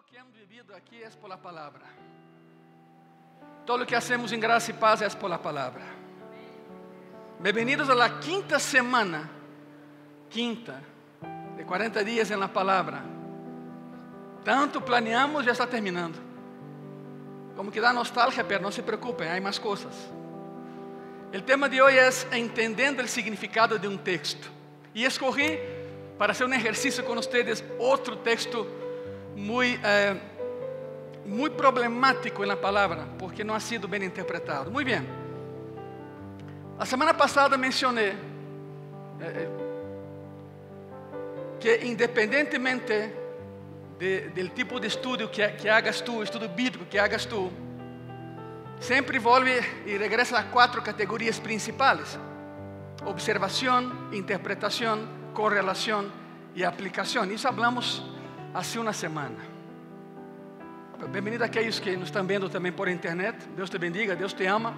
que hemos vivido aquí es por la palabra. Todo lo que hacemos en Gracia y Paz es por la palabra. Bienvenidos a la quinta semana, de 40 días en la palabra. Tanto planeamos, ya está terminando. Como que da nostalgia, pero no se preocupen, hay más cosas. El tema de hoy es entendiendo el significado de un texto. Y escogí para hacer un ejercicio con ustedes otro texto muy problemático en la palabra, porque no ha sido bien interpretado. Muy bien. La semana pasada mencioné que independientemente del tipo de estudio que hagas tú, estudio bíblico que hagas tú, siempre vuelve y regresa a 4 categorías principales: observación, interpretación, correlación y aplicación. Eso hablamos hace una semana. Bienvenido a aquellos que nos están viendo también por internet. Dios te bendiga, Dios te ama.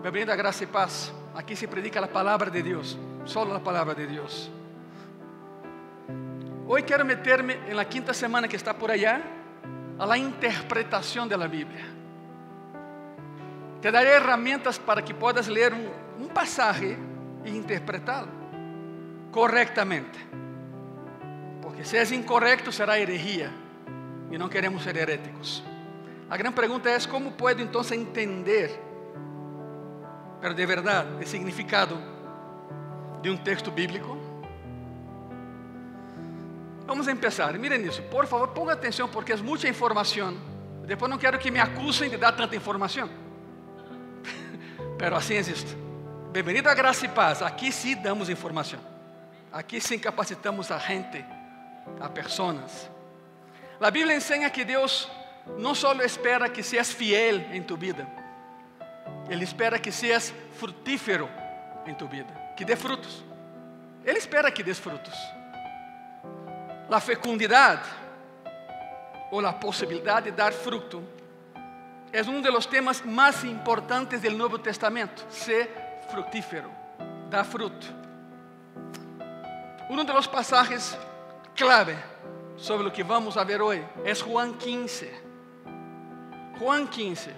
Bienvenido a Gracia y Paz. Aquí se predica la palabra de Dios, solo la palabra de Dios. Hoy quiero meterme en la quinta semana que está por allá, a la interpretación de la Biblia. Te daré herramientas para que puedas leer un pasaje e interpretarlo correctamente. Porque si es incorrecto será herejía y no queremos ser heréticos. La gran pregunta es: ¿cómo puedo entonces entender, pero de verdad, el significado de un texto bíblico? Vamos a empezar. Miren eso, por favor, ponga atención porque es mucha información. Después no quiero que me acusen de dar tanta información. Pero así es esto. Bienvenido a Gracia y Paz. Aquí sí damos información. Aquí sí capacitamos a gente, a personas. La Biblia enseña que Dios no solo espera que seas fiel en tu vida, Él espera que seas fructífero en tu vida, que dé frutos. Él espera que des frutos. La fecundidad o la posibilidad de dar fruto es uno de los temas más importantes del Nuevo Testamento. Sé fructífero, da fruto. Uno de los pasajes clave sobre lo que vamos a ver hoy es Juan 15. Juan 15.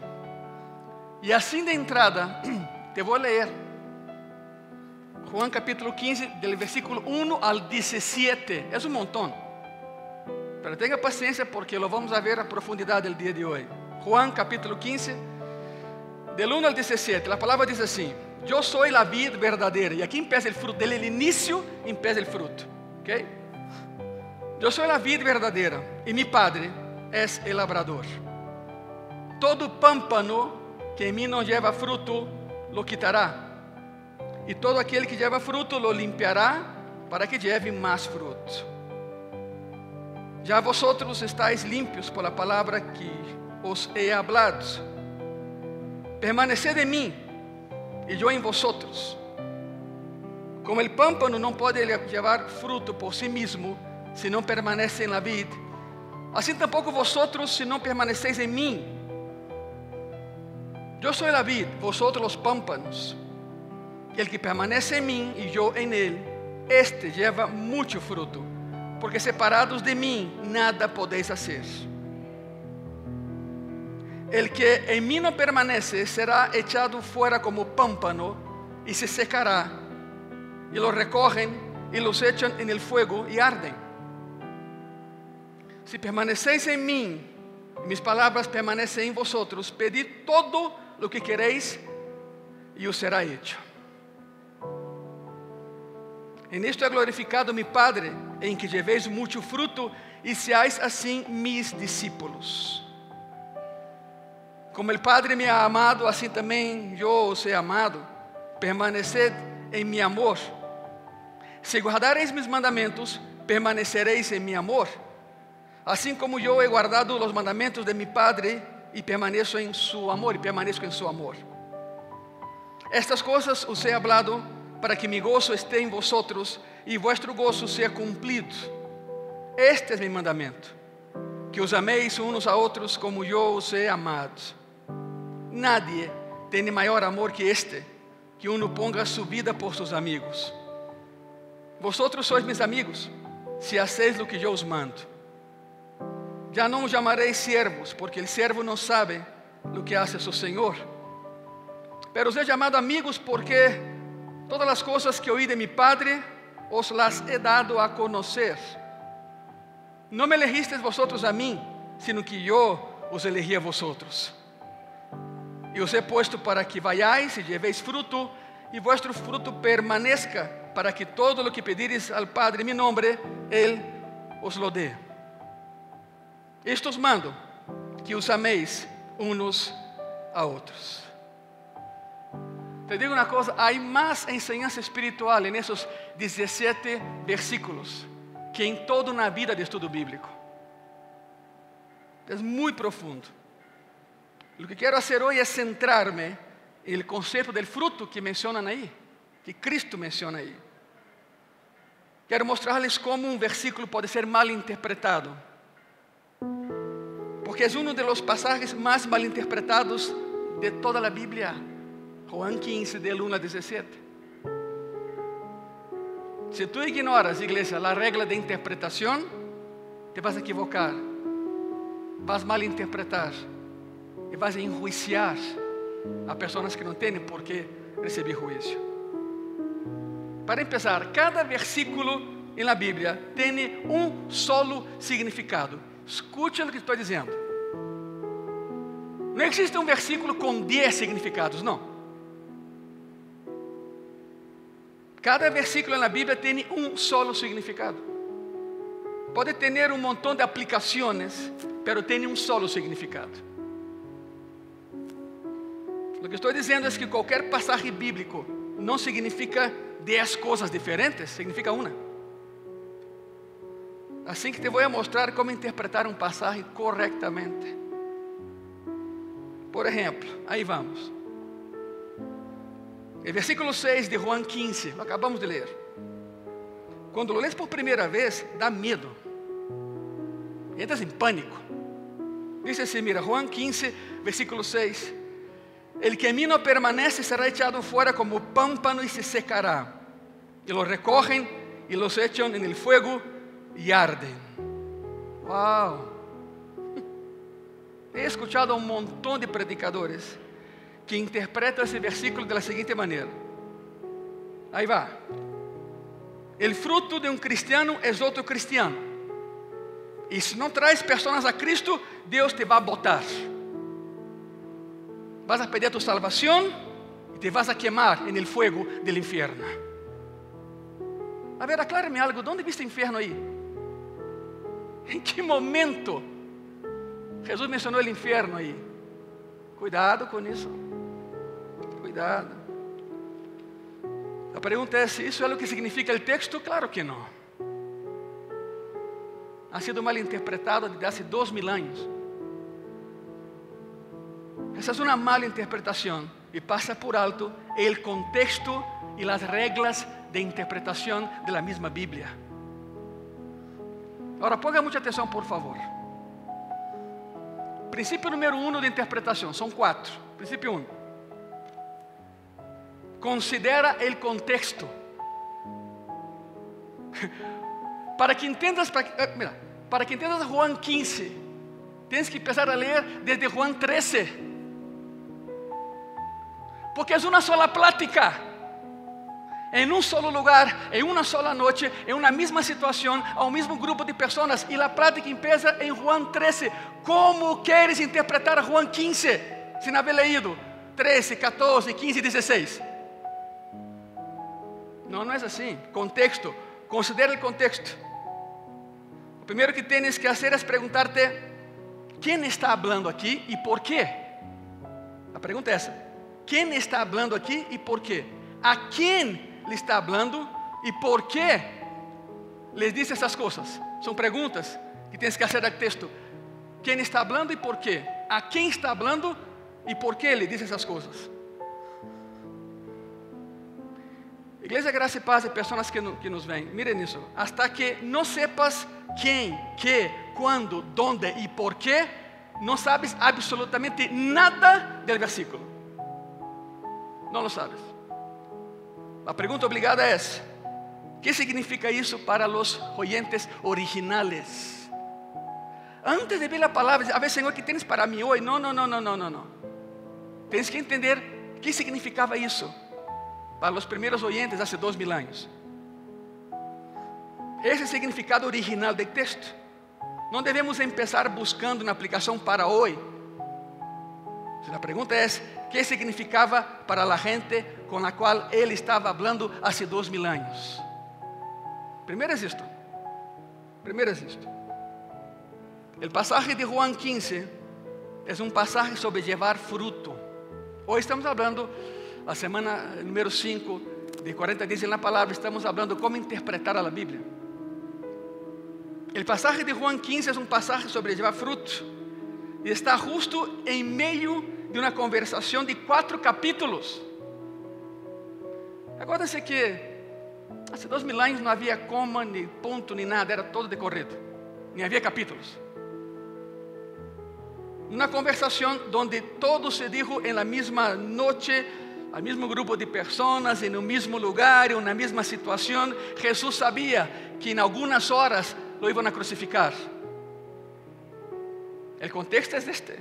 Y así de entrada te voy a leer Juan capítulo 15 del versículo 1 al 17. Es un montón, pero tenga paciencia porque lo vamos a ver a profundidad el día de hoy. Juan capítulo 15 del 1 al 17. La palabra dice así: yo soy la vid verdadera. Y aquí empieza el fruto. Desde el inicio empieza el fruto. ¿Okay? Yo soy la vid verdadera y mi Padre es el labrador. Todo pámpano que en mí no lleva fruto lo quitará, y todo aquel que lleva fruto lo limpiará para que lleve más fruto. Ya vosotros estáis limpios por la palabra que os he hablado. Permaneced en mí y yo en vosotros. Como el pámpano no puede llevar fruto por sí mismo si no permanece en la vid, así tampoco vosotros si no permanecéis en mí. Yo soy la vid, vosotros los pámpanos. Y el que permanece en mí y yo en él, este lleva mucho fruto, porque separados de mí nada podéis hacer. El que en mí no permanece será echado fuera como pámpano y se secará, y lo recogen y los echan en el fuego y arden. Si permanecéis en mí, mis palabras permanecen en vosotros, pedid todo lo que queréis y os será hecho. En esto he glorificado mi Padre, en que llevéis mucho fruto y seáis así mis discípulos. Como el Padre me ha amado, así también yo os he amado. Permaneced en mi amor. Si guardareis mis mandamientos, permaneceréis en mi amor, así como yo he guardado los mandamientos de mi Padre y permanezco en su amor. Estas cosas os he hablado para que mi gozo esté en vosotros y vuestro gozo sea cumplido. Este es mi mandamiento, que os améis unos a otros como yo os he amado. Nadie tiene mayor amor que este, que uno ponga su vida por sus amigos. Vosotros sois mis amigos, si hacéis lo que yo os mando. Ya no os llamaré siervos, porque el siervo no sabe lo que hace su Señor. Pero os he llamado amigos porque todas las cosas que oí de mi Padre os las he dado a conocer. No me elegisteis vosotros a mí, sino que yo os elegí a vosotros. Y os he puesto para que vayáis y llevéis fruto, y vuestro fruto permanezca, para que todo lo que pedires al Padre en mi nombre, Él os lo dé. Esto os mando, que os améis unos a otros. Te digo una cosa, hay más enseñanza espiritual en esos 17 versículos que en toda una vida de estudio bíblico. Es muy profundo. Lo que quiero hacer hoy es centrarme en el concepto del fruto que mencionan ahí, que Cristo menciona ahí. Quiero mostrarles cómo un versículo puede ser mal interpretado, porque es uno de los pasajes más mal interpretados de toda la Biblia. Juan 15, del 1 al 17. Si tú ignoras, iglesia, la regla de interpretación, te vas a equivocar, vas a malinterpretar y vas a enjuiciar a personas que no tienen por qué recibir juicio. Para empezar, cada versículo en la Biblia tiene un solo significado. Escucha lo que estoy diciendo. No existe un versículo con 10 significados, no. Cada versículo en la Biblia tiene un solo significado. Puede tener un montón de aplicaciones, pero tiene un solo significado. Lo que estoy diciendo es que cualquier pasaje bíblico no significa 10 cosas diferentes, significa una. Así que te voy a mostrar cómo interpretar un pasaje correctamente. Por ejemplo, ahí vamos. El versículo 6 de Juan 15, lo acabamos de leer. Cuando lo lees por primera vez, da miedo. Entras en pánico. Dice así, mira, Juan 15, versículo 6. El que en mí no permanece será echado fuera como pámpano y se secará. Y lo recogen y los echan en el fuego y arden. Wow. He escuchado a un montón de predicadores que interpreta ese versículo de la siguiente manera. Ahí va. El fruto de un cristiano es otro cristiano. Y si no traes personas a Cristo, Dios te va a botar. Vas a pedir tu salvación y te vas a quemar en el fuego del infierno. A ver, aclárame algo. ¿Dónde viste infierno ahí? ¿En qué momento Jesús mencionó el infierno ahí? Cuidado con eso. Cuidado. La pregunta es, ¿eso es lo que significa el texto? Claro que no. Ha sido mal interpretado desde hace 2000 años. Esa es una mala interpretación y pasa por alto el contexto y las reglas de interpretación de la misma Biblia. Ahora ponga mucha atención, por favor. Principio número 1 de interpretación, son 4. Principio 1. Considera el contexto. Para que entiendas Juan 15, tienes que empezar a leer desde Juan 13. Porque es una sola plática, en un solo lugar, en una sola noche, en una misma situación, a un mismo grupo de personas. Y la plática empieza en Juan 13. ¿Cómo quieres interpretar a Juan 15 sin haber leído 13, 14, 15, 16? No, no es así. Contexto. Considera el contexto. Lo primero que tienes que hacer es preguntarte, ¿quién está hablando aquí y por qué? La pregunta es esa. ¿Quién está hablando aquí y por qué? ¿A quién le está hablando y por qué les dice esas cosas? Son preguntas que tienes que hacer al texto. ¿Quién está hablando y por qué? ¿A quién está hablando y por qué le dice esas cosas? Iglesia Gracia y Paz de personas que nos ven, miren eso. Hasta que no sepas quién, qué, cuándo, dónde y por qué, no sabes absolutamente nada del versículo. No lo sabes. La pregunta obligada es, ¿qué significa eso para los oyentes originales? antes de ver a palavra, a ver, Senhor, que tens para mim hoje? Não. Tens que entender o que significava isso para os primeiros oyentes há 2000 anos. Esse é o significado original do texto. Não devemos começar buscando uma aplicação para hoje. A pergunta é: ¿qué significava para a gente com a qual ele estava falando há 2000 anos? Primeiro é isto. O pasaje de Juan 15 é um pasaje sobre levar fruto. Hoje estamos falando, a semana número 5 de 40 dias na palavra, estamos falando como interpretar a Bíblia. O pasaje de Juan 15 é um pasaje sobre levar fruto e está justo em meio de uma conversação de 4 capítulos. Acuérdense que há 2000 anos não havia coma, nem ponto, nem nada, era todo de corrido, nem havia capítulos. Uma conversação onde todo se dijo en la misma noche, al mismo grupo de pessoas, en el mismo lugar, en una misma situación. Jesús sabía que en algunas horas lo iban a crucificar. El contexto es este.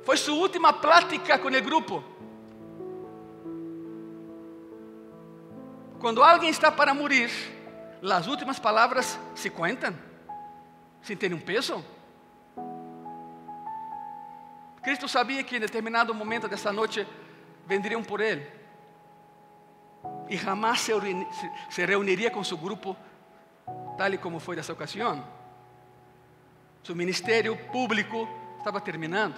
Fue su última plática con el grupo. Cuando alguien está para morir, las últimas palabras se cuentan, sin tener un peso. Cristo sabia que em determinado momento dessa noite venderiam por ele e jamais se reuniria com seu grupo, tal e como foi dessa ocasião. Seu ministério público estava terminando.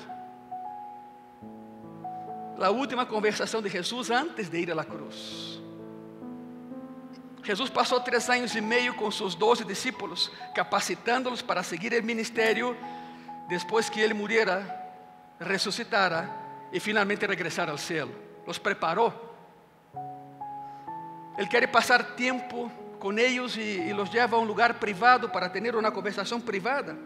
A última conversação de Jesus antes de ir à cruz. Jesus passou 3 anos e meio com seus 12 discípulos, capacitando-los para seguir o ministério depois que ele muriera, ressuscitara e finalmente regressara ao céu. Los preparou. Ele quer passar tempo com eles e los leva a um lugar privado para ter uma conversação privada.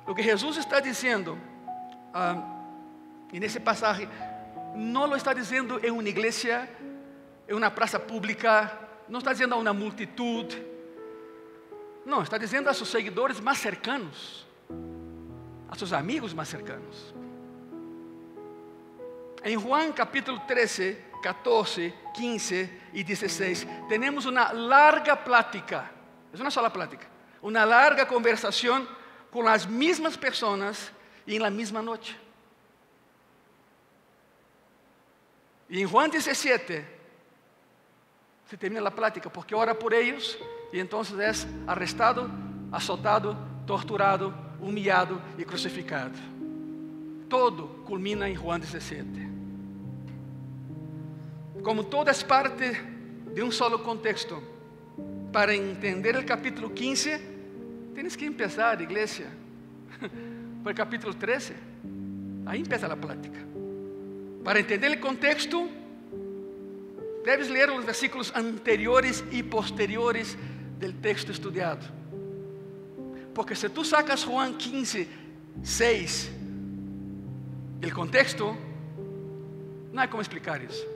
O que Jesus está dizendo nesse passagem, não lo está dizendo em uma igreja, em uma praça pública, não está dizendo a uma multitud, não, está dizendo a seus seguidores mais cercanos, a seus amigos mais cercanos. Em Juan capítulo 13, 14, 15 e 16, temos uma larga plática, é uma sola plática, uma larga conversação com as mesmas pessoas e na mesma noite. E em Juan 17, se termina a plática, porque ora por eles, e então é arrestado, azotado, torturado, humilhado e crucificado. Todo culmina em Juan 17. Como todas parte de um solo contexto, para entender o capítulo 15, tens que começar, igreja, por capítulo 13. Aí começa a plática. Para entender o contexto, deves ler os versículos anteriores e posteriores do texto estudado. Porque se tu sacas Juan 15, 6, o contexto, não há como explicar isso.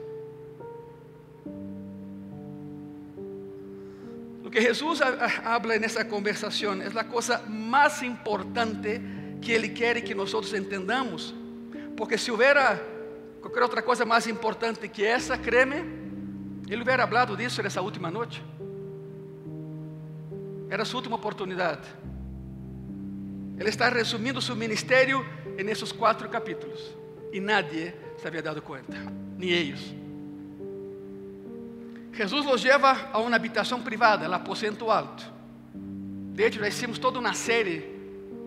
O que Jesus habla nessa conversação é a coisa mais importante que Ele quer que nós entendamos. Porque se houvera qualquer outra coisa mais importante que essa, creme, Ele hubiera hablado disso nessa última noite. Era sua última oportunidade. Ele está resumindo seu ministério nesses 4 capítulos. E nadie se havia dado conta, nem eles. Jesus los leva a uma habitação privada, o aposento alto. De hecho, já hicimos toda uma série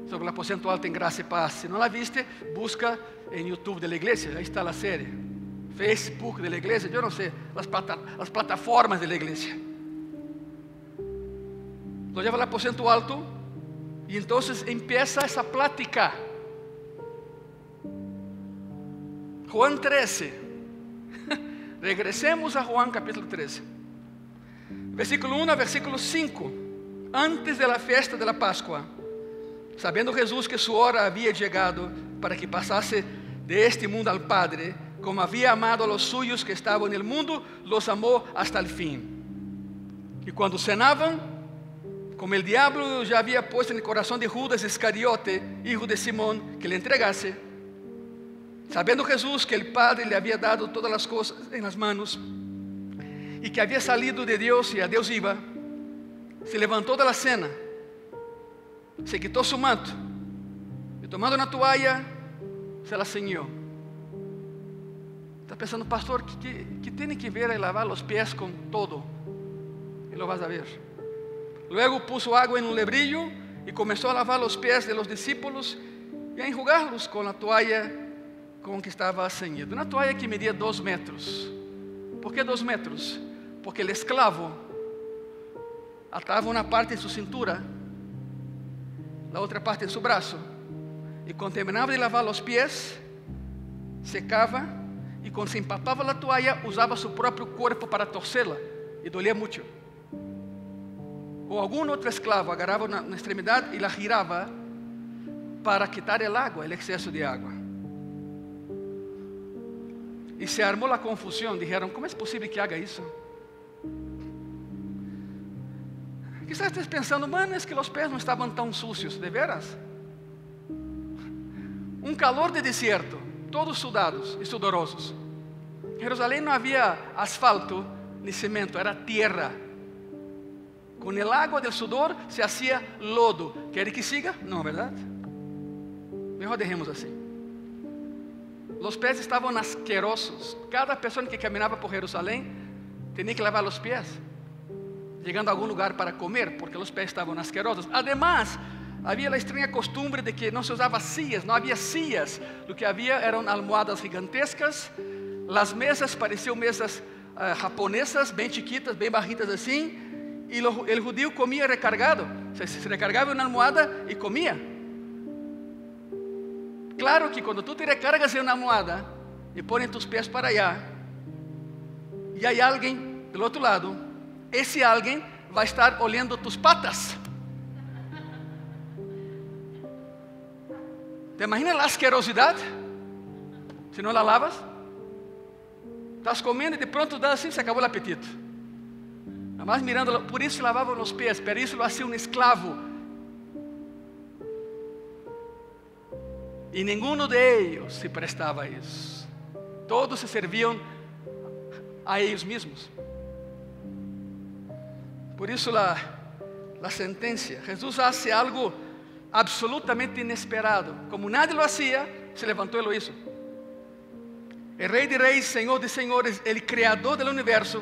sobre o aposento alto em Graça e Paz. Se não la viste, busca em YouTube da igreja, aí está a série. Facebook da igreja, eu não sei, as plataformas da igreja. Lo lleva al aposento alto y entonces empieza esa plática. Juan 13. Regresemos a Juan capítulo 13. Versículo 1 a versículo 5. Antes de la fiesta de la Pascua, sabendo Jesús que su hora había llegado para que pasase de este mundo al Padre, como había amado a los suyos que estaban en el mundo, los amó hasta el fin. Y cuando cenaban, como el diablo ya había puesto en el corazón de Judas Iscariote, hijo de Simón, que le entregase, sabiendo Jesús que el Padre le había dado todas las cosas en las manos y que había salido de Dios y a Dios iba, se levantó de la cena, se quitó su manto y tomando una toalla se la ciñó. Está pensando, pastor, ¿qué tiene que ver el lavar los pies con todo? Y lo vas a ver. Luego puso agua en un lebrillo y comenzó a lavar los pies de los discípulos y a enjugarlos con la toalla con que estaba ceñido. Una toalla que medía 2 metros. ¿Por qué 2 metros? Porque el esclavo ataba una parte en su cintura, la otra parte en su brazo, y cuando terminaba de lavar los pies, secava, y cuando se empapaba la toalla, usaba su propio cuerpo para torcerla, y dolía mucho. O algún otro esclavo agarraba una extremidad y la giraba para quitar el agua, el exceso de agua. Y se armó la confusión. Dijeron, ¿cómo es posible que haga eso? Quizás estés pensando, mano, es que los pies no estaban tan sucios. ¿De veras? Un calor de desierto, todos sudados y sudorosos. En Jerusalén no había asfalto ni cemento, era tierra. Con el agua del sudor se hacía lodo. ¿Quiere que siga? No, ¿verdad? Mejor dejemos así. Los pies estaban asquerosos. Cada persona que caminaba por Jerusalén tenía que lavar los pies, llegando a algún lugar para comer, porque los pies estaban asquerosos. Además, había la extraña costumbre de que no se usaba sillas, no había sillas. Lo que había eran almohadas gigantescas. Las mesas parecían mesas japonesas, bien chiquitas, bien bajitas así. Y el judío comía recargado. Se recargaba una almohada y comía. Claro que cuando tú te recargas en una almohada y pones tus pies para allá, y hay alguien del otro lado, ese alguien va a estar oliendo tus patas. ¿Te imaginas la asquerosidad? Si no la lavas, estás comiendo y de pronto da así, se acabó el apetito. Nada más mirándolo, por eso lavaban los pies, pero eso lo hacía un esclavo. Y ninguno de ellos se prestaba a eso. Todos se servían a ellos mismos. Por eso la sentencia. Jesús hace algo absolutamente inesperado. Como nadie lo hacía, se levantó y lo hizo. El Rey de Reyes, Señor de Señores, el Creador del universo,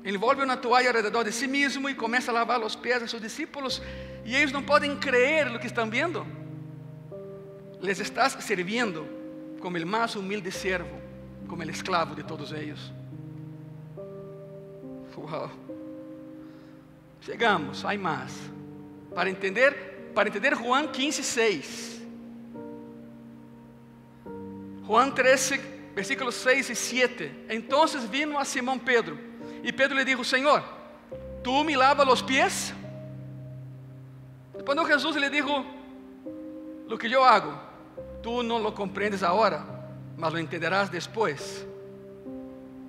envolve una toalla alrededor de sí mismo y comienza a lavar los pies de sus discípulos. Y ellos no pueden creer lo que están viendo. Les estás sirviendo como el más humilde siervo, como el esclavo de todos ellos. Wow. Chegamos, hay más. Para entender Juan 15:6. Juan 13, versículos 6 y 7. Entonces vino a Simón Pedro, y Pedro le dijo, Señor, ¿tú me lavas los pies? Respondió Jesús y le dijo, lo que yo hago, tú no lo comprendes ahora, mas lo entenderás después.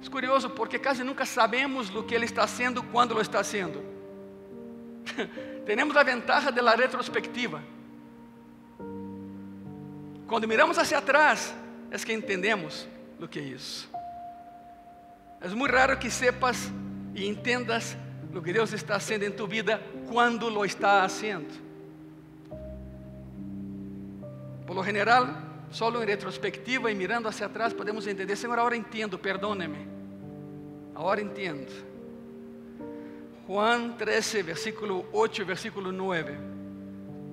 Es curioso porque casi nunca sabemos lo que Él está haciendo cuando lo está haciendo. Tenemos la ventaja de la retrospectiva. Cuando miramos hacia atrás, es que entendemos lo que hizo. Es muy raro que sepas y entiendas lo que Dios está haciendo en tu vida cuando lo está haciendo. Por lo general, solo en retrospectiva y mirando hacia atrás podemos entender, Señor, ahora entiendo, perdóneme. Ahora entiendo. Juan 13, versículo 8, versículo 9.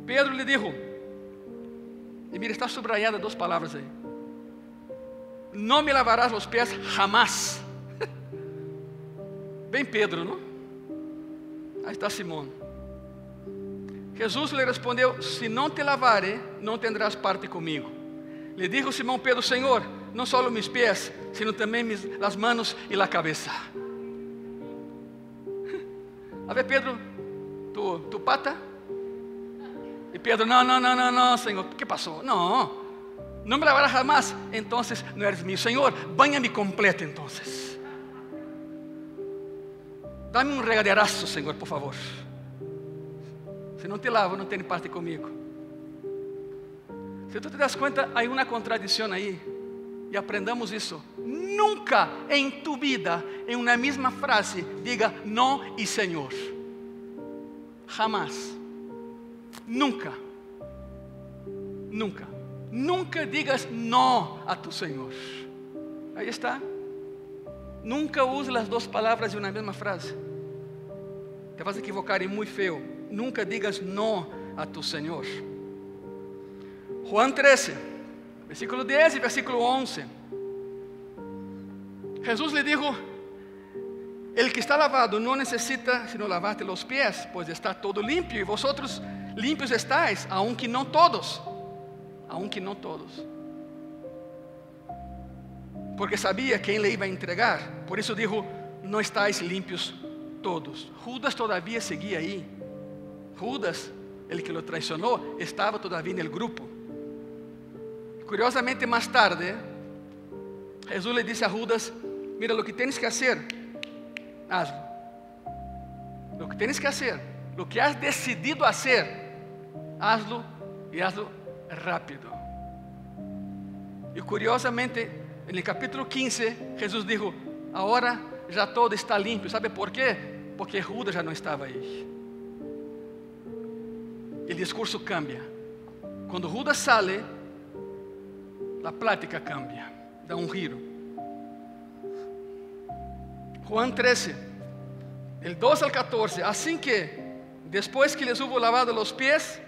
Pedro le dijo, y mira, está subrayada 2 palabras ahí. No me lavarás los pies jamás. Bem Pedro, ¿no? Ahí está Simón. Jesús le respondió, si no te lavare, no tendrás parte conmigo. Le dijo Simón Pedro, Señor, no solo mis pies, sino también las manos y la cabeza. A ver, Pedro, tu pata. Y Pedro, no, Señor, ¿qué pasó? No me lavarás jamás. Entonces no eres mío. Señor, báñame completo entonces. Dame um regaderaço, Senhor, por favor. Se não te lavo, não tem parte comigo. Se tu te das conta, há uma contradição aí. E aprendamos isso. Nunca em tu vida, em uma mesma frase, diga não e Senhor. Jamás. Nunca. Nunca. Nunca digas não a tu Senhor. Aí está. Nunca use as duas palavras em uma mesma frase. Te vas a equivocar e muito feio. Nunca digas não a tu Senhor. Juan 13, versículo 10 e versículo 11. Jesús le dijo: el que está lavado no necesita sino lavarte los pies, pues está todo limpio, y vosotros limpios estáis, aunque no todos. Aunque no todos. Porque sabía quién le iba a entregar. Por eso dijo: no estáis limpios todos. Judas todavía seguía ahí. Judas, el que lo traicionó, estaba todavía en el grupo. Curiosamente, más tarde, Jesús le dice a Judas: mira, lo que tienes que hacer, hazlo. Lo que tienes que hacer, lo que has decidido hacer, hazlo, y hazlo rápido. Y curiosamente, en el capítulo 15, Jesús dijo: ahora ya todo está limpio. ¿Sabe por qué? Porque Judas ya no estaba ahí. El discurso cambia. Cuando Judas sale, la plática cambia, da un giro. Juan 13, del 2 al 14. Así que, después que les hubo lavado los pies,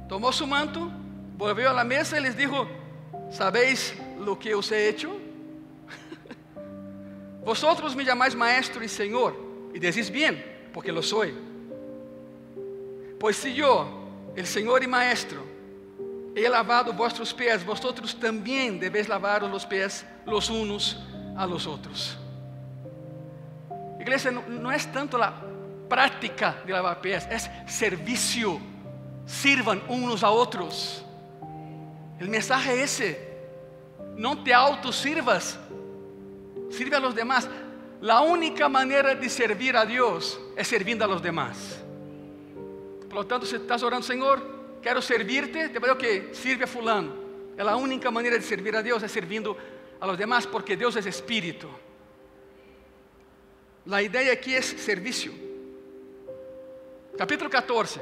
tomó su manto, volvió a la mesa y les dijo: ¿sabéis lo que os he hecho? Vosotros me llamáis maestro y Señor, y decís bien, porque lo soy. Pues si yo, el Señor y maestro, he lavado vuestros pies, vosotros también debéis lavaros los pies los unos a los otros. Iglesia, no es tanto la práctica de lavar pies, es servicio. Sirvan unos a otros. El mensaje es ese. No te autosirvas, sirve a los demás. La única manera de servir a Dios es sirviendo a los demás. Por lo tanto, si estás orando: Señor, quero servirte, te pido que sirve a fulano. É a única maneira de servir a Deus, é servindo a los demás, porque Deus é espírito. A ideia aqui é serviço. Capítulo 14.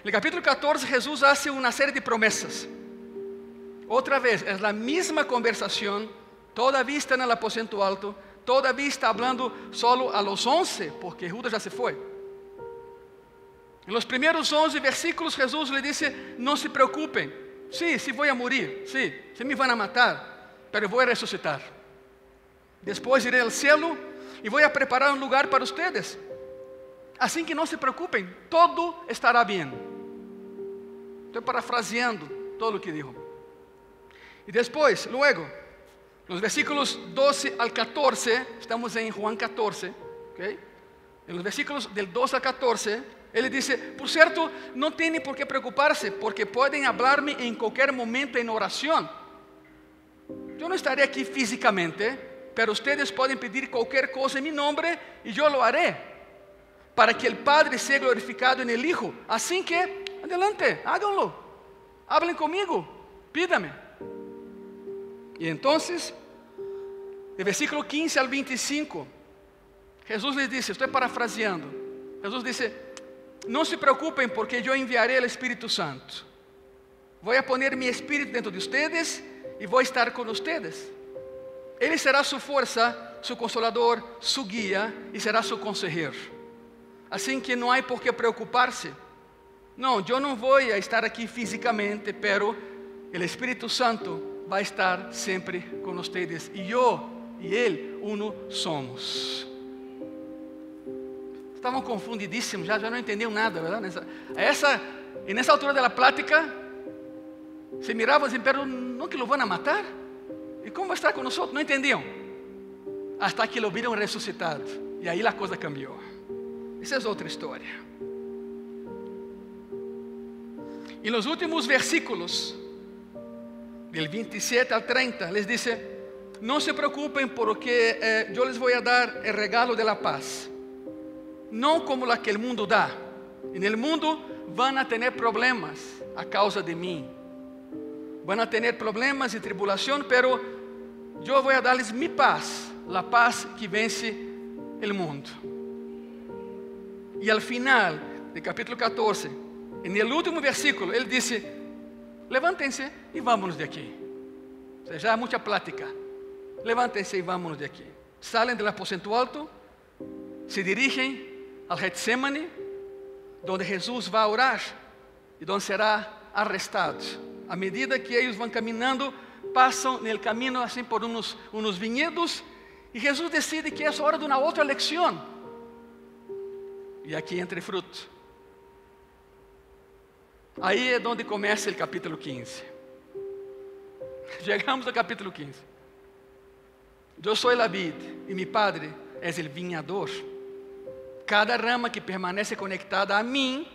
No capítulo 14, Jesus hace uma série de promessas. Outra vez, é a mesma conversação. Todavía está no aposento alto. Todavía está hablando solo a los 11, porque Judas já se foi. En los primeros 11 versículos Jesús le dice: no se preocupen, sí voy a morir, sí me van a matar, pero voy a resucitar. Después iré al cielo y voy a preparar un lugar para ustedes. Así que no se preocupen, todo estará bien. Estoy parafraseando todo lo que dijo. Y después, luego, los versículos 12 al 14, estamos en Juan 14, ¿okay? En los versículos del 12 al 14, Ele dice: por cierto, no tienen por qué preocuparse, porque pueden hablarme en cualquier momento en oración. Yo no estaré aquí físicamente, pero ustedes pueden pedir cualquier cosa en mi nombre y yo lo haré, para que el Padre sea glorificado en el Hijo. Así que, adelante, háganlo, hablen conmigo, pídame. Y entonces, del versículo 15 al 25, Jesús les dice, estoy parafraseando, Jesús dice: no se preocupen, porque yo enviaré el Espíritu Santo. Voy a poner mi Espíritu dentro de ustedes y voy a estar con ustedes. Él será su fuerza, su consolador, su guía y será su consejero. Así que no hay por qué preocuparse. No, yo no voy a estar aquí físicamente, pero el Espíritu Santo va a estar siempre con ustedes. Y yo y Él uno somos. Estavam confundidíssimos, já não entendiam nada, verdade? Nessa altura da plática, se miravam assim: pero não que lo van a matar? E como vai estar com nós? Não entendiam. Hasta que lo viram ressuscitado. E aí a coisa cambiou. Essa é outra história. E nos últimos versículos, del 27 al 30, les dice: não se preocupem, porque eu les vou a dar o regalo de la paz. no como la que el mundo da. En el mundo van a tener problemas a causa de mí. Van a tener problemas y tribulación, pero yo voy a darles mi paz, la paz que vence el mundo. Y al final del capítulo 14, en el último versículo, él dice: levántense y vámonos de aquí. O sea, ya hay mucha plática. Levántense y vámonos de aquí. Salen del aposento alto, se dirigen al Getsemaní, donde Jesús va a orar y donde será arrestado. A medida que ellos van caminando, pasan en el camino así por unos viñedos, y Jesús decide que es hora de una otra lección. Y aquí entra el fruto. Ahí es donde comienza el capítulo 15. Llegamos al capítulo 15. Yo soy la vid y mi Padre es el viñador. Cada rama que permanece conectada a mí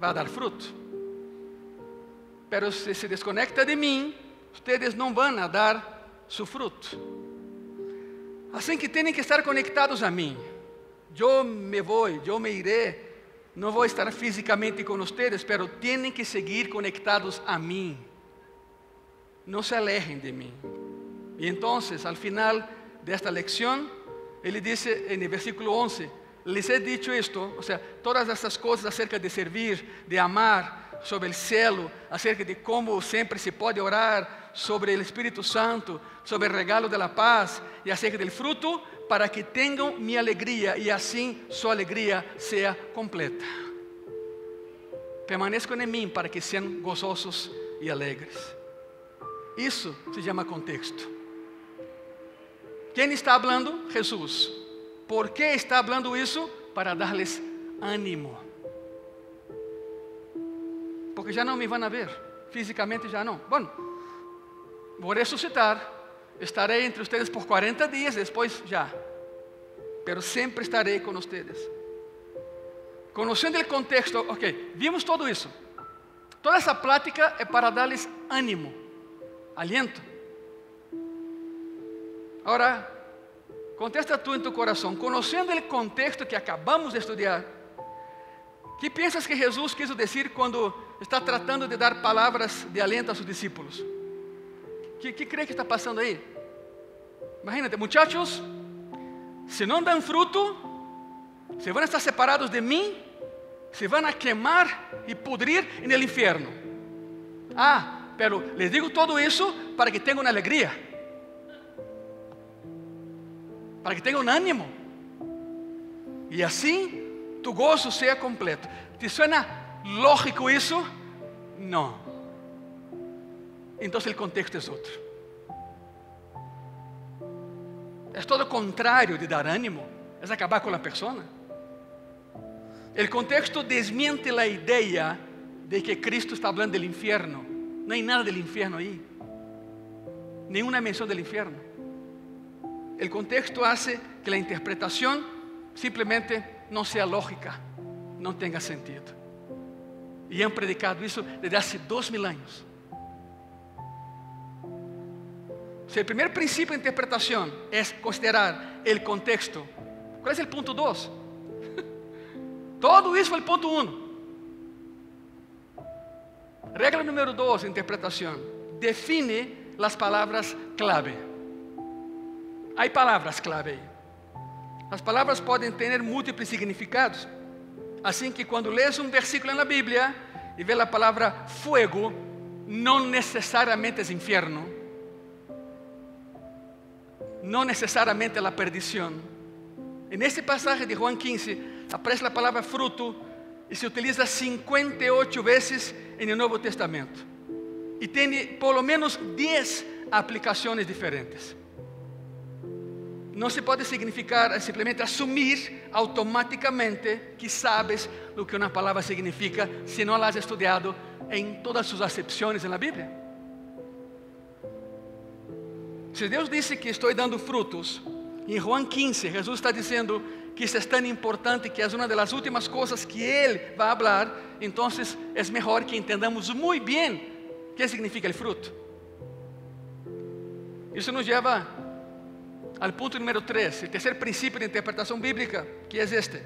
va a dar fruto. Pero si se desconecta de mí, ustedes no van a dar su fruto. Así que tienen que estar conectados a mí. Yo me voy, yo me iré. No voy a estar físicamente con ustedes, pero tienen que seguir conectados a mí. No se alejen de mí. Y entonces, al final de esta lección, él dice en el versículo 11: les he dicho esto, o sea, todas estas cosas acerca de servir, de amar, sobre el cielo, acerca de cómo siempre se puede orar, sobre el Espíritu Santo, sobre el regalo de la paz y acerca del fruto, para que tengan mi alegría y así su alegría sea completa. Permanezcan en mí para que sean gozosos y alegres. Eso se llama contexto. ¿Quién está hablando? Jesús. ¿Por qué está hablando eso? Para darles ánimo. Porque ya no me van a ver, físicamente ya no. Bueno, voy a resucitar, estaré entre ustedes por 40 días, después ya. Pero siempre estaré con ustedes. Conociendo el contexto, ok, vimos todo eso. Toda esa plática es para darles ánimo, aliento. Ahora, contesta tú en tu corazón, conociendo el contexto que acabamos de estudiar, ¿qué piensas que Jesús quiso decir cuando está tratando de dar palabras de aliento a sus discípulos? ¿Qué cree que está pasando ahí? Imagínate, muchachos, si no dan fruto, se van a estar separados de mí, se van a quemar y pudrir en el infierno. Ah, pero les digo todo eso para que tengan alegría, para que tengan ánimo, y así tu gozo sea completo. ¿Te suena lógico eso? No. Entonces el contexto es otro. Es todo lo contrario de dar ánimo, es acabar con la persona. El contexto desmiente la idea de que Cristo está hablando del infierno. No hay nada del infierno ahí, ninguna mención del infierno. El contexto hace que la interpretación simplemente no sea lógica, no tenga sentido. Y han predicado eso desde hace 2000 años. Si el primer principio de interpretación es considerar el contexto, ¿cuál es el punto 2? Todo eso fue el punto 1. Regla número 2 de interpretación: define las palabras clave. Hay palabras clave ahí. Las palabras pueden tener múltiples significados. Así que cuando lees un versículo en la Biblia y ves la palabra fuego, no necesariamente es infierno, no necesariamente la perdición. En este pasaje de Juan 15 aparece la palabra fruto y se utiliza 58 veces en el Nuevo Testamento. Y tiene por lo menos 10 aplicaciones diferentes. No se puede significar, simplemente asumir automáticamente que sabes lo que una palabra significa si no la has estudiado en todas sus acepciones en la Biblia. Si Deus dice que estoy dando frutos, en Juan 15 Jesús está diciendo que isso é tão importante que é uma das últimas coisas que Ele vai falar, então é melhor que entendamos muito bem o que significa o fruto. Isso nos leva ao ponto número 3, o terceiro princípio de interpretação bíblica, que é este: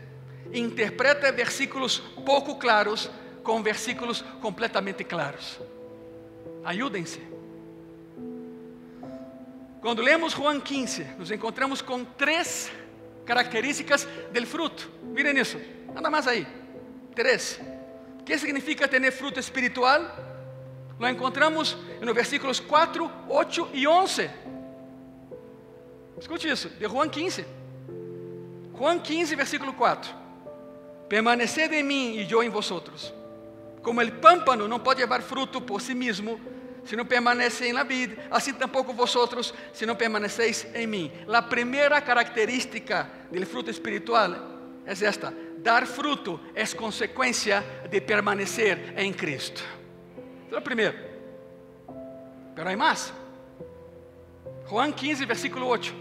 interpreta versículos pouco claros com versículos completamente claros. Ayúdense. Quando lemos Juan 15, nos encontramos com 3 características del fruto. Miren isso, nada mais aí. 3. ¿Qué significa tener fruto espiritual? Lo encontramos en los versículos 4, 8 y 11. Escute isso, de Juan 15. Juan 15, versículo 4. Permaneced en mí y yo en vosotros. Como el pámpano no puede llevar fruto por sí mismo, si no permanece en la vid, así tampoco vosotros, si no permanecéis en mí. La primera característica del fruto espiritual es esta: dar fruto es consecuencia de permanecer en Cristo. Eso es lo primero. Pero hay más. Juan 15, versículo 8.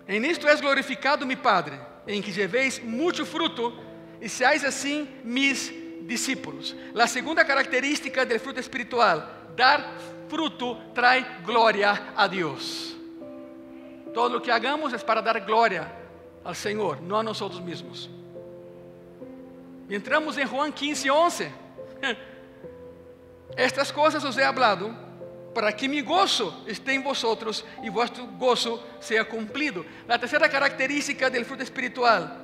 En esto es glorificado mi Padre, en que llevéis mucho fruto y seáis así mis discípulos. La segunda característica del fruto espiritual: dar fruto trae gloria a Dios. Todo lo que hagamos es para dar gloria al Señor, no a nosotros mismos. Y entramos en Juan 15, 11. Estas cosas os he hablado para que mi gozo esté en vosotros y vuestro gozo sea cumplido. La tercera característica del fruto espiritual: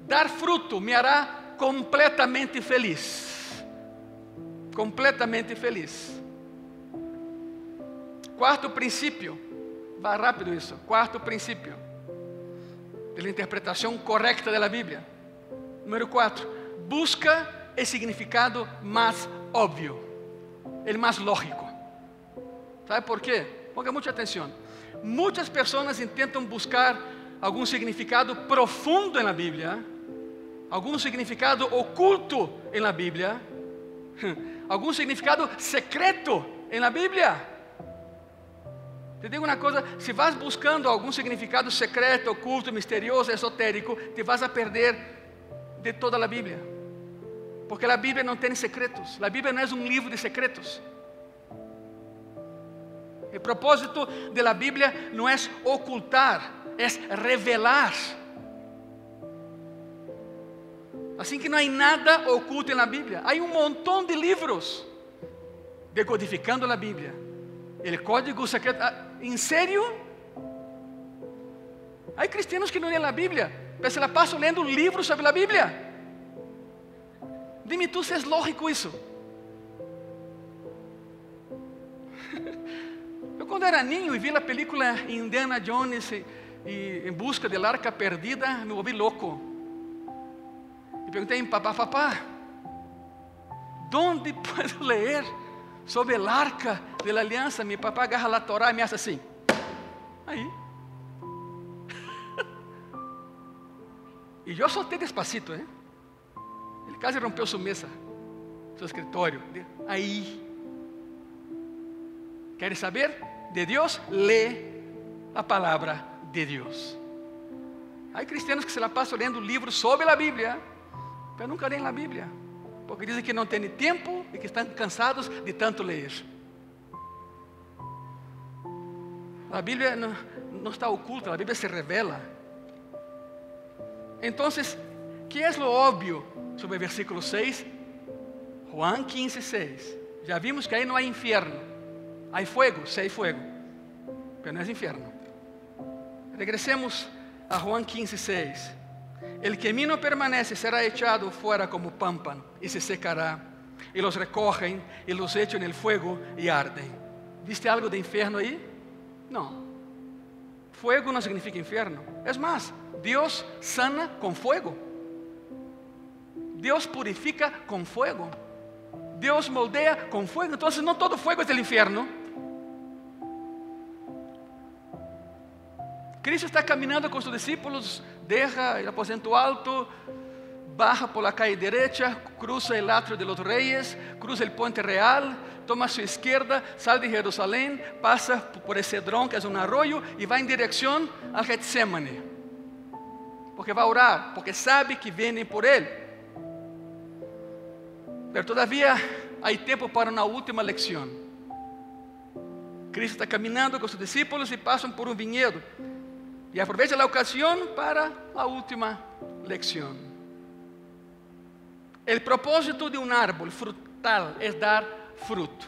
dar fruto me hará completamente feliz. Completamente feliz. Cuarto princípio, va rápido isso. Cuarto princípio de la interpretación correcta de la Biblia. Número 4, busca el significado más obvio, el más lógico. ¿Sabe por qué? Ponga mucha atención. Muchas personas intentan buscar algún significado profundo en la Biblia, algún significado oculto en la Biblia, algún significado secreto en la Biblia. Te digo una cosa, si vas buscando algún significado secreto, oculto, misterioso, esotérico, te vas a perder de toda la Biblia. Porque la Biblia no tiene secretos. La Biblia no es un libro de secretos. El propósito de la Biblia no es ocultar, es revelar. Así que no hay nada oculto en la Biblia. Hay un montón de libros decodificando la Biblia. El código secreto. ¿En serio? Hay cristianos que no leen la Biblia, pero se la pasan leyendo un libro sobre la Biblia. Dime tú si es lógico eso. Eu quando era niño e vi a película Indiana Jones e Em Busca del Arca Perdida, me volví louco. E perguntei a mi papá: papá, ¿dónde puedo leer sobre el arca de la alianza? Mi papá agarra la Torá y me hace así. Ahí. Y yo solté despacito, Ele casi rompió su mesa, su escritorio. Ahí. ¿Quieres saber de Dios? Lee la palabra de Dios. Hay cristianos que se la pasan leyendo libros sobre la Biblia, pero nunca leen la Biblia, porque dicen que no tienen tiempo y que están cansados de tanto leer. La Biblia no está oculta, la Biblia se revela. Entonces, ¿qué es lo obvio sobre el versículo 6? Juan 15, 6. Ya vimos que ahí no hay infierno. Hay fuego, sí hay fuego, pero no es infierno. Regresemos a Juan 15, 6. El que en mí no permanece será echado fuera como pámpano y se secará. Y los recogen y los echan en el fuego y arden. ¿Viste algo de infierno ahí? No. Fuego no significa infierno. Es más, Dios sana con fuego. Dios purifica con fuego. Dios moldea con fuego. Entonces no todo fuego es del infierno. Cristo está caminando con sus discípulos, deja el aposento alto, baja por la calle derecha, cruza el atrio de los reyes, cruza el puente real, toma a su izquierda, sale de Jerusalén, pasa por el Cedrón, que es un arroyo, y va en dirección al Getsemane. Porque va a orar, porque sabe que vienen por él. Pero todavía hay tiempo para una última lección. Cristo está caminando con sus discípulos y pasan por un viñedo. Y aprovecha la ocasión para la última lección. El propósito de un árbol frutal es dar fruto.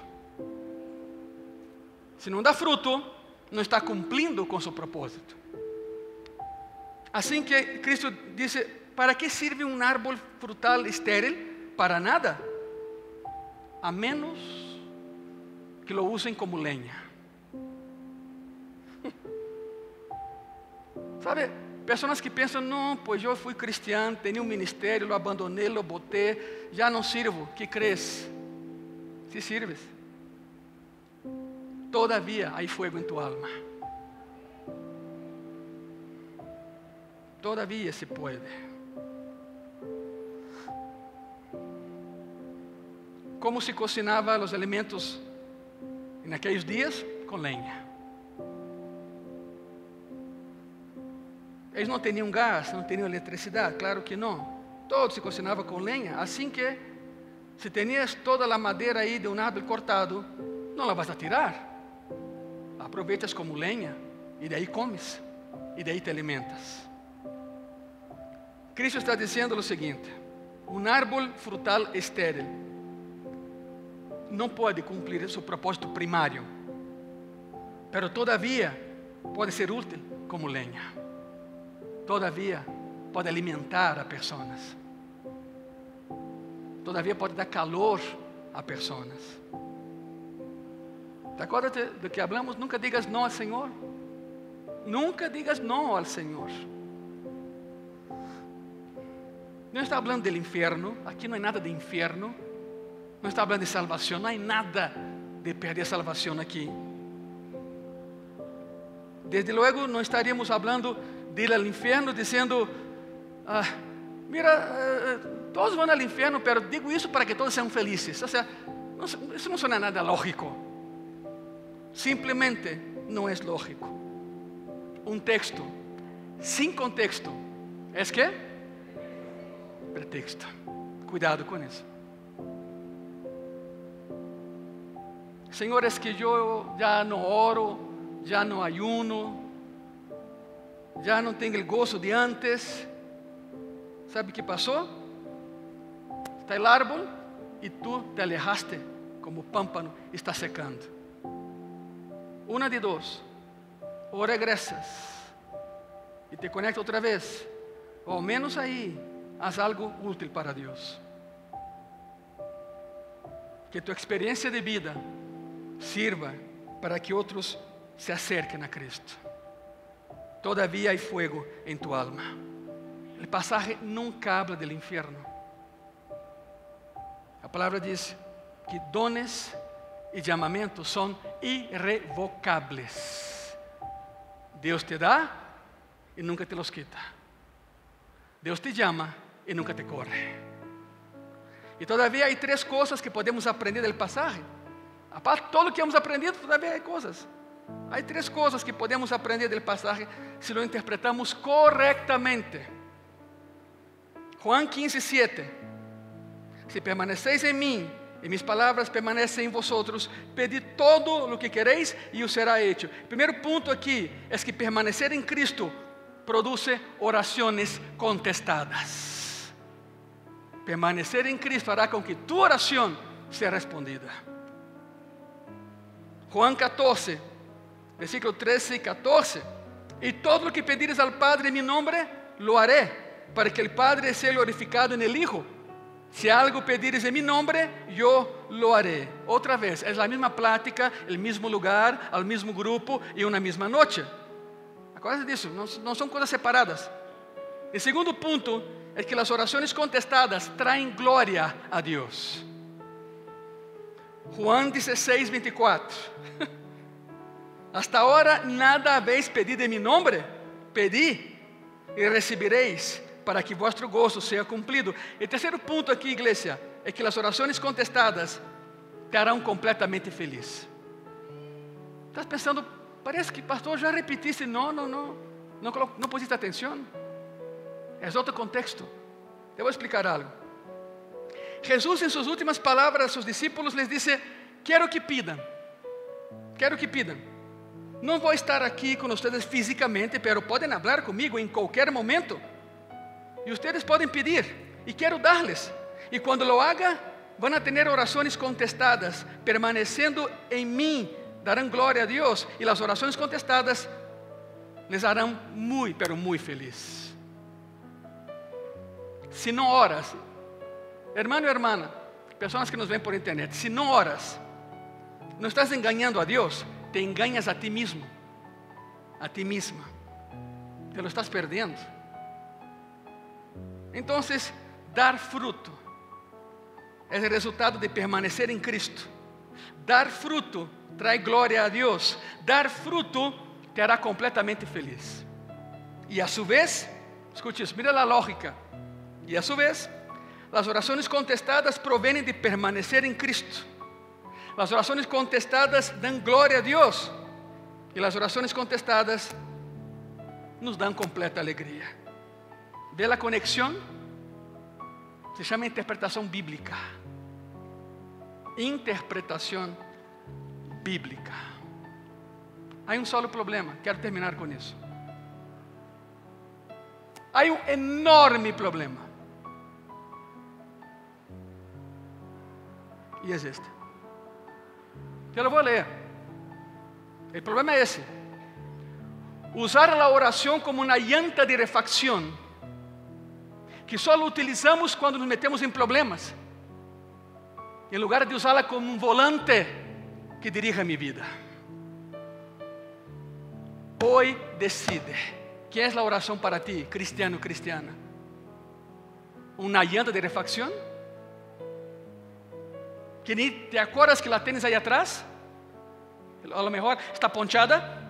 Si no da fruto, no está cumpliendo con su propósito. Así que Cristo dice, ¿para qué sirve un árbol frutal estéril? Para nada, a menos que lo usen como leña. ¿Sabe? Personas que piensan, no, pues yo fui cristiano, tenía un ministerio, lo abandoné, lo boté, ya no sirvo. ¿Qué crees? Sí sirves. Todavía hay fuego en tu alma. Todavía se puede. ¿Cómo se cocinaba los alimentos en aquellos días? Con leña. Ellos no tenían gas, no tenían electricidad, claro que no. Todo se cocinaba con leña. Así que, si tenías toda la madera ahí de un árbol cortado, no la vas a tirar. Aprovechas como leña y de ahí comes y de ahí te alimentas. Cristo está diciendo lo siguiente: un árbol frutal estéril no puede cumplir su propósito primario, pero todavía puede ser útil como leña. Todavía puede alimentar a personas. Todavía puede dar calor a personas. ¿Te acuerdas de que hablamos? Nunca digas no al Señor. Nunca digas no al Señor. No está hablando del infierno. Aquí no hay nada de infierno. No está hablando de salvación. No hay nada de perder salvación aquí. Desde luego no estaríamos hablando de ir al infierno diciendo, mira, todos van al infierno, pero digo eso para que todos sean felices. O sea, eso no suena nada lógico. Simplemente no es lógico. Un texto sin contexto ¿es qué? Pretexto. Cuidado con eso. Señor, es que yo ya no oro, ya no ayuno, ya no tengo el gozo de antes. ¿Sabe qué pasó? Está el árbol y tú te alejaste como pámpano, está secando. Una de dos: o regresas y te conectas otra vez, o al menos ahí haz algo útil para Dios. Que tu experiencia de vida sirva para que otros se acerquen a Cristo. Todavía hay fuego en tu alma. El pasaje nunca habla del infierno. La palabra dice que dones y llamamientos son irrevocables. Dios te da y nunca te los quita. Dios te llama y nunca te corre. Y todavía hay tres cosas que podemos aprender del pasaje. Aparte de todo lo que hemos aprendido, todavía hay cosas. Hay tres cosas que podemos aprender del pasaje si lo interpretamos correctamente. Juan 15:7. Si permanecéis en mí y mis palabras permanecen en vosotros, pedid todo lo que queréis y os será hecho. El primer punto aquí es que permanecer en Cristo produce oraciones contestadas. Permanecer en Cristo hará con que tu oración sea respondida. Juan 14, versículo 13 y 14. Y todo lo que pedires al Padre en mi nombre, lo haré, para que el Padre sea glorificado en el Hijo. Si algo pedires en mi nombre, yo lo haré. Otra vez, es la misma plática, el mismo lugar, al mismo grupo y una misma noche. Acuérdense de eso, no son cosas separadas. El segundo punto es que las oraciones contestadas traen gloria a Dios. Juan 16, 24. Hasta ahora nada habéis pedido en mi nombre. Pedí y recibiréis, para que vuestro gozo sea cumplido. El tercer punto aquí, iglesia, es que las oraciones contestadas te harán completamente feliz. Estás pensando, parece que pastor ya repetiste. No pusiste atención. Es otro contexto. Te voy a explicar algo. Jesús en sus últimas palabras a sus discípulos les dice: quiero que pidan. No voy a estar aquí con ustedes físicamente, pero pueden hablar conmigo en cualquier momento. Y ustedes pueden pedir, y quiero darles. Y cuando lo haga, van a tener oraciones contestadas. Permaneciendo en mí, darán gloria a Dios. Y las oraciones contestadas les harán muy, pero muy feliz. Si no oras, hermano y hermana, personas que nos ven por internet, si no oras, no estás engañando a Dios, te engañas a ti mismo, a ti misma. Te lo estás perdiendo. Entonces, dar fruto es el resultado de permanecer en Cristo. Dar fruto trae gloria a Dios. Dar fruto te hará completamente feliz. Y a su vez, escuche, mira la lógica. Y a su vez, las oraciones contestadas provienen de permanecer en Cristo. Las oraciones contestadas dan gloria a Dios. Y las oraciones contestadas nos dan completa alegría. ¿Ve la conexión? Se llama interpretación bíblica. Interpretación bíblica. Hay un solo problema. Quiero terminar con eso. Hay un enorme problema. Y es este. Te lo voy a leer. El problema es ese. Usar la oración como una llanta de refacción que solo utilizamos cuando nos metemos en problemas, en lugar de usarla como un volante que dirija mi vida. Hoy decide. ¿Qué es la oración para ti, cristiano, cristiana? ¿Una llanta de refacción? ¿Que ni te acuerdas que la tienes ahí atrás? A lo mejor está ponchada.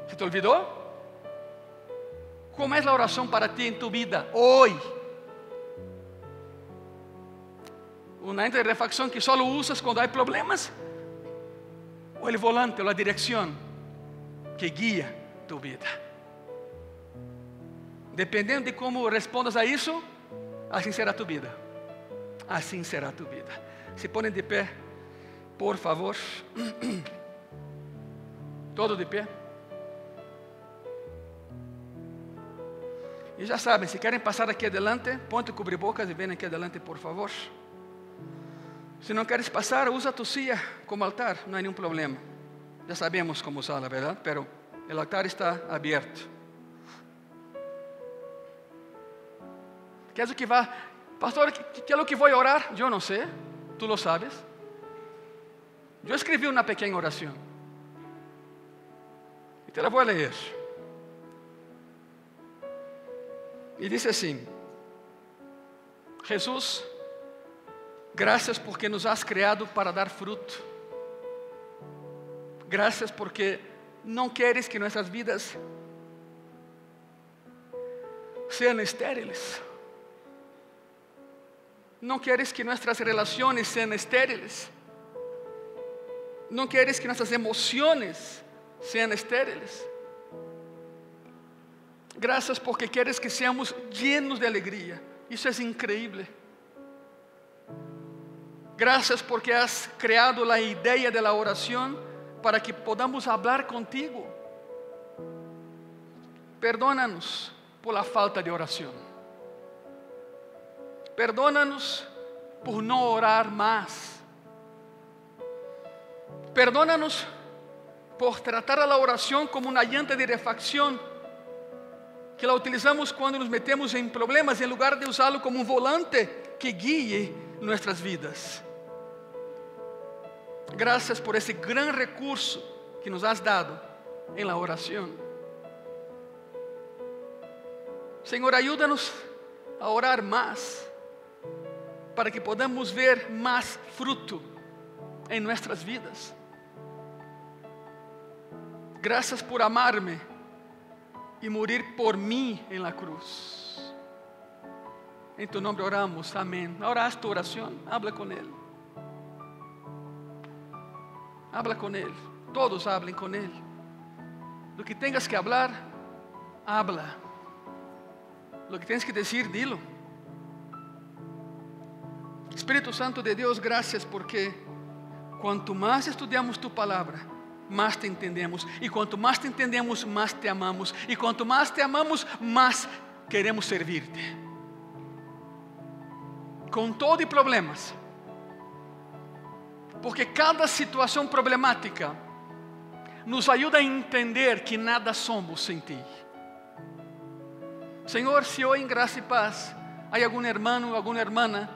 ¿Se te olvidó? ¿Cómo es la oración para ti en tu vida hoy? ¿Una llanta de refacción que solo usas cuando hay problemas? ¿O el volante o la dirección que guía tu vida? Dependiendo de cómo respondas a eso, así será tu vida. Así será tu vida. Se ponen de pé, por favor. Todo de pé. E já sabem, se querem passar aqui adelante, põe tu cubrebocas e venham aqui adelante, por favor. Se não queres passar, usa tu silla como altar, não há nenhum problema. Já sabemos como usá-la, verdade? Pero o altar está aberto. ¿Qué es lo que va? Pastor, ¿qué es lo que voy a orar? Yo no sé, tú lo sabes. Yo escribí una pequeña oración. Y te la voy a leer. Y dice así: Jesús, gracias porque nos has creado para dar fruto. Gracias porque no quieres que nuestras vidas sean estériles. No quieres que nuestras relaciones sean estériles. No quieres que nuestras emociones sean estériles. Gracias porque quieres que seamos llenos de alegría. Eso es increíble. Gracias porque has creado la idea de la oración para que podamos hablar contigo. Perdónanos por la falta de oración. Perdónanos por no orar más. Perdónanos por tratar a la oración como una llanta de refacción, que la utilizamos cuando nos metemos en problemas, en lugar de usarlo como un volante que guíe nuestras vidas. Gracias por ese gran recurso que nos has dado en la oración. Señor, ayúdanos a orar más, para que podamos ver más fruto en nuestras vidas. Gracias por amarme y morir por mí en la cruz. En tu nombre oramos, amén. Ahora haz tu oración, habla con Él. Habla con Él, todos hablen con Él. Lo que tengas que hablar, habla. Lo que tienes que decir, dilo. Espíritu Santo de Dios, gracias porque cuanto más estudiamos tu palabra, más te entendemos. Y cuanto más te entendemos, más te amamos. Y cuanto más te amamos, más queremos servirte. Com todo e problemas. Porque cada situação problemática nos ajuda a entender que nada somos sem ti. Senhor, se hoje em Graça e Paz há algum irmão, alguma irmã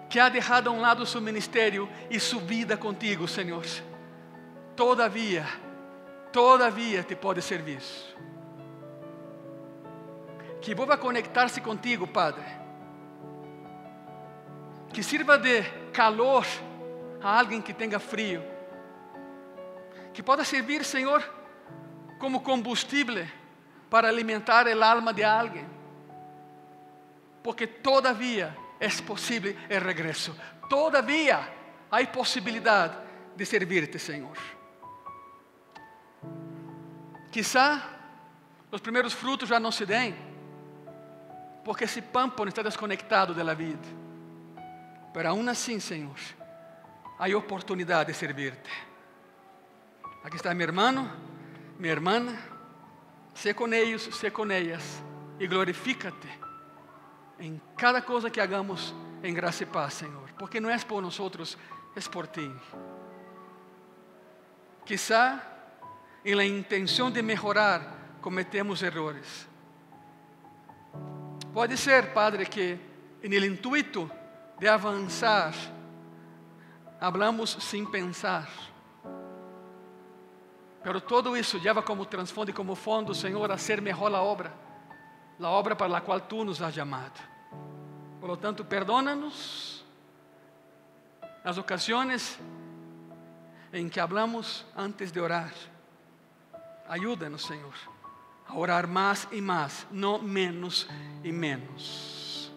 que ha deixado a um lado seu ministério e sua vida contigo, Senhor, todavia te pode servir. Que vuelva a conectar-se contigo, Padre. Que sirva de calor a alguém que tenha frio. Que possa servir, Senhor, como combustível para alimentar a alma de alguém. Porque todavia é possível o regresso. Todavia há possibilidade de servirte, Senhor. Quizá os primeiros frutos já não se deem, porque esse pâmpano está desconectado da vida. Mas aún assim, Senhor, há oportunidade de servirte. Aqui está meu irmão, minha irmã. Sé com eles, sé com ellas, e glorifica-te em cada coisa que hagamos em Graça e Paz, Senhor. Porque não é por nós, é por ti. Quizá em la intenção de melhorar, cometemos errores. Pode ser, Padre, que en el intuito de avançar, hablamos sem pensar. Pero todo isso leva como trasfondo e como fondo, Senhor, a ser melhor a obra para a qual Tu nos has chamado. Por lo tanto, perdónanos as ocasiões em que hablamos antes de orar. Ayúdanos, Senhor, a orar mais e mais, não menos e menos.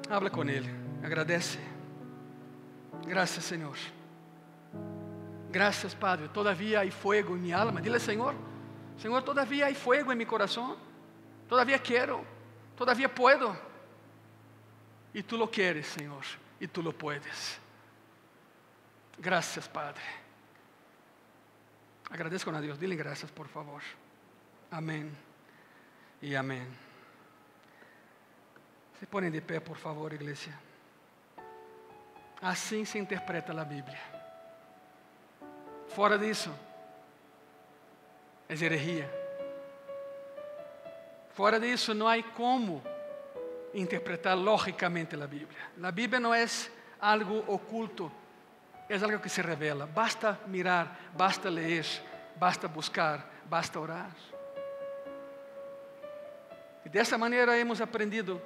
Habla com Ele, agradece. Graças, Senhor. Graças, Padre. Todavia há fogo em minha alma. Dile, Senhor, todavia há fogo em meu coração. Todavia quero, todavia puedo. E Tu lo quieres, Senhor, e Tu lo puedes. Graças, Padre. Agradezco a Deus. Dile graças, por favor. Amém e amém. Se ponem de pé, por favor, igreja. Assim se interpreta a Bíblia. Fora disso, é heresia. Fora disso, não há como interpretar logicamente a Bíblia. A Bíblia não é algo oculto, é algo que se revela. Basta mirar, basta ler, basta buscar, basta orar. E dessa maneira hemos aprendido